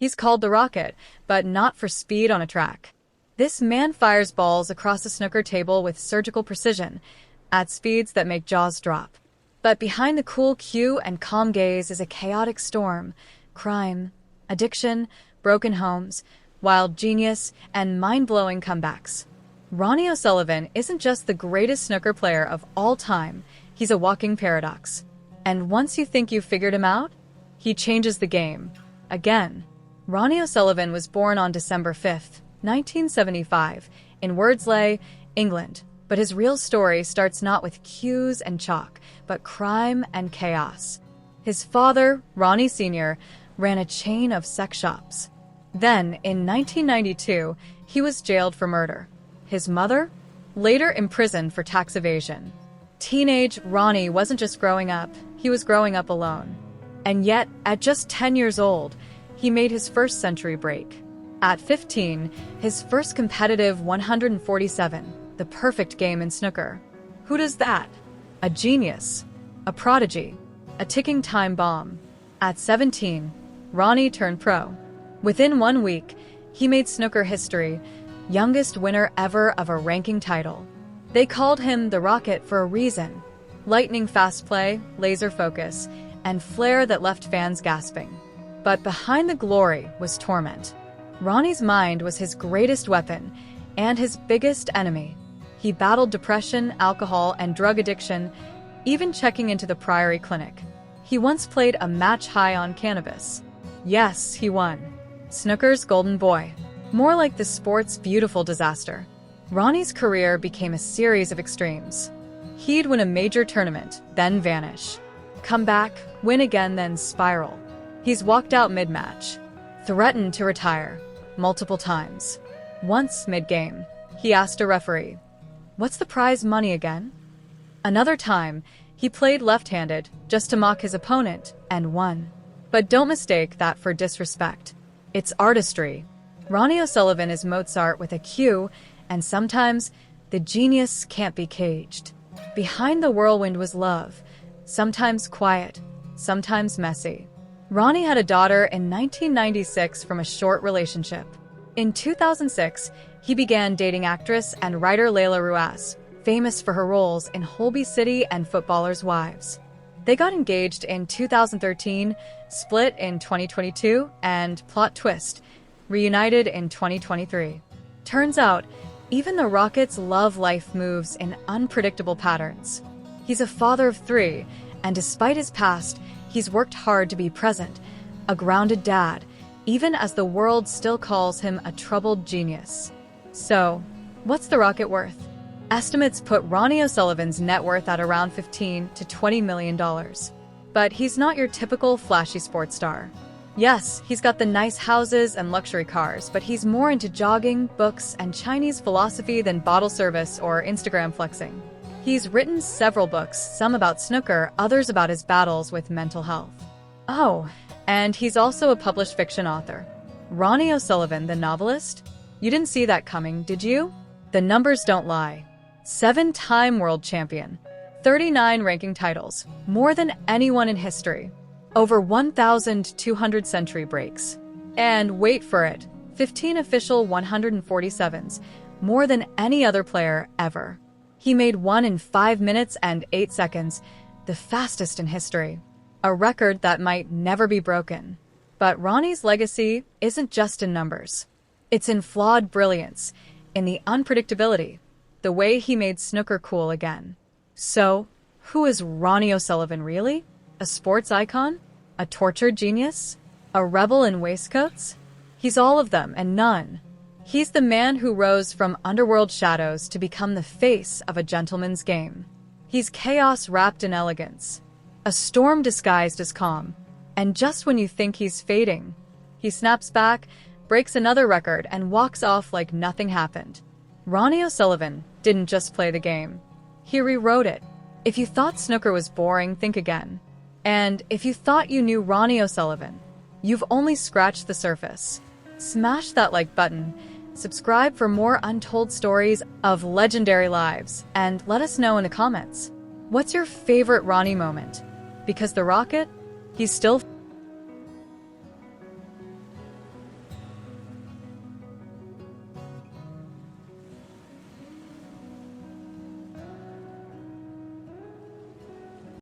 He's called the Rocket, but not for speed on a track. This man fires balls across a snooker table with surgical precision, at speeds that make jaws drop. But behind the cool cue and calm gaze is a chaotic storm: crime, addiction, broken homes, wild genius, and mind-blowing comebacks. Ronnie O'Sullivan isn't just the greatest snooker player of all time, he's a walking paradox. And once you think you've figured him out, he changes the game. Again. Ronnie O'Sullivan was born on December 5, 1975, in Wordsley, England. But his real story starts not with cues and chalk, but crime and chaos. His father, Ronnie Sr., ran a chain of sex shops. Then, in 1992, he was jailed for murder. His mother? Later imprisoned for tax evasion. Teenage Ronnie wasn't just growing up, he was growing up alone. And yet, at just 10 years old, he made his first century break. At 15, his first competitive 147, the perfect game in snooker. Who does that? A genius, a prodigy, a ticking time bomb. At 17, Ronnie turned pro. Within 1 week, he made snooker history, youngest winner ever of a ranking title. They called him the Rocket for a reason: lightning fast play, laser focus, and flair that left fans gasping. But behind the glory was torment. Ronnie's mind was his greatest weapon and his biggest enemy. He battled depression, alcohol, and drug addiction, even checking into the Priory Clinic. He once played a match high on cannabis. Yes, he won. Snooker's golden boy. More like the sport's beautiful disaster. Ronnie's career became a series of extremes. He'd win a major tournament, then vanish. Come back, win again, then spiral. He's walked out mid-match. Threatened to retire. Multiple times. Once mid-game, he asked a referee, "What's the prize money again?" Another time, he played left-handed just to mock his opponent and won. But don't mistake that for disrespect. It's artistry. Ronnie O'Sullivan is Mozart with a cue, and sometimes the genius can't be caged. Behind the whirlwind was love, sometimes quiet, sometimes messy. Ronnie had a daughter in 1996 from a short relationship. In 2006, he began dating actress and writer Layla Ruas, famous for her roles in Holby City and Footballers' Wives. They got engaged in 2013, split in 2022, and plot twist, reunited in 2023. Turns out, even the Rocket's love life moves in unpredictable patterns. He's a father of 3, and despite his past, he's worked hard to be present, a grounded dad, even as the world still calls him a troubled genius. So, what's the Rocket worth? Estimates put Ronnie O'Sullivan's net worth at around $15 to $20 million. But he's not your typical flashy sports star. Yes, he's got the nice houses and luxury cars, but he's more into jogging, books, and Chinese philosophy than bottle service or Instagram flexing. He's written several books, some about snooker, others about his battles with mental health. Oh, and he's also a published fiction author. Ronnie O'Sullivan, the novelist? You didn't see that coming, did you? The numbers don't lie. 7-time world champion, 39 ranking titles, more than anyone in history. Over 1,200 century breaks. And wait for it, 15 official 147s, more than any other player ever. He made one in 5 minutes and 8 seconds, the fastest in history. A record that might never be broken. But Ronnie's legacy isn't just in numbers. It's in flawed brilliance, in the unpredictability, the way he made snooker cool again. So, who is Ronnie O'Sullivan really? A sports icon? A tortured genius? A rebel in waistcoats? He's all of them and none. He's the man who rose from underworld shadows to become the face of a gentleman's game. He's chaos wrapped in elegance, a storm disguised as calm. And just when you think he's fading, he snaps back, breaks another record, and walks off like nothing happened. Ronnie O'Sullivan didn't just play the game. He rewrote it. If you thought snooker was boring, think again. And if you thought you knew Ronnie O'Sullivan, you've only scratched the surface. Smash that like button, subscribe for more untold stories of legendary lives, and let us know in the comments. What's your favorite Ronnie moment? Because the Rocket, he's still